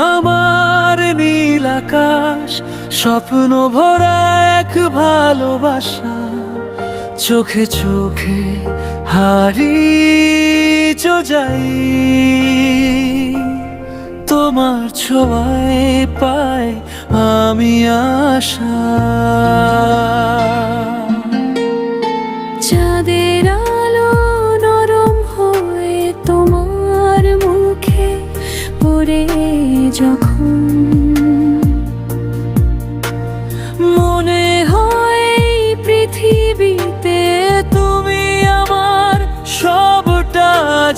আমার নীল আকাশ, স্বপ্ন ভরা এক ভালোবাসা, চোখে চোখে হারিয়ে যাই। তোমার ছোঁয়ায় পাই আমি আশা। চাঁদের আলো নরম হয়ে তোমার মুখে পড়ে যখন, মনে হয় পৃথিবীতে তুমি আমার সবটা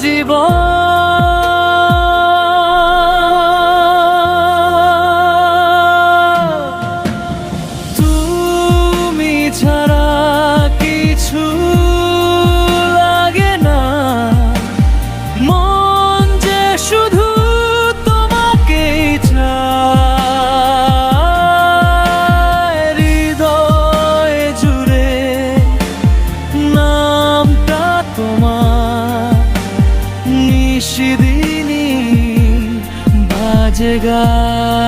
জীবন। তুমি ছাড়া কিছু লাগে না, মন যে শুধু তোমাকেই চায়। হৃদয় জুড়ে নামটা তোমার নিশিদিনী বাজে গায়।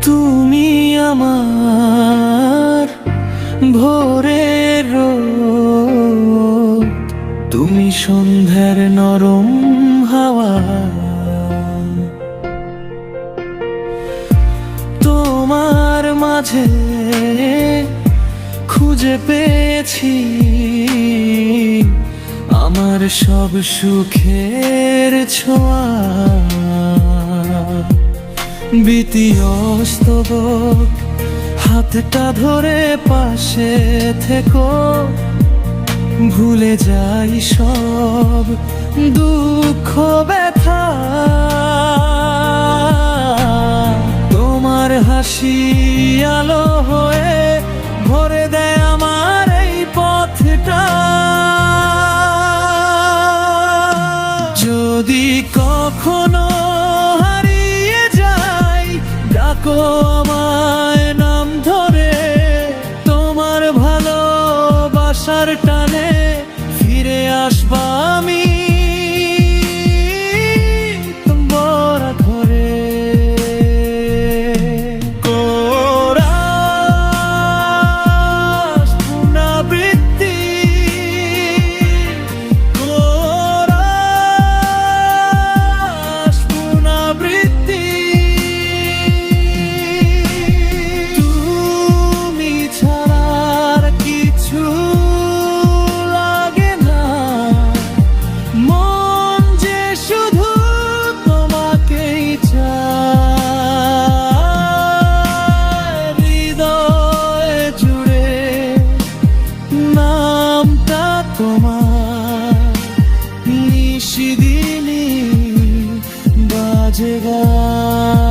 তুমি আমার ভোরের রোদ, তুমি সন্ধ্যার নরম হাওয়া। তোমার মাঝে খুঁজে পেয়েছি আমার সব সুখের ছোঁয়া। বিতিস্তবক হাতটা ধরে পাশে থেকো, ভুলে যাই সব দুঃখ ব্যথা। তোমার হাসি আলো হয়ে ভরে দেয় আমার এই পথটা। যদি কখনো হারিয়ে যাই, ডাকো আমায় নাম ধরে, তোমার ভালোবাসার টানে ফিরে আসবা আমি তোমার ঘরে। কোরাস পুনরাবৃত্তি, কোরাস পুনরাবৃত্তি। তুমি ছাড়া আর কিছু লাগে না, মন যে শুধু তোমাকেই চায়। হৃদয় জুড়ে নামটা তোমার নিশিদিনী বাজে গায়।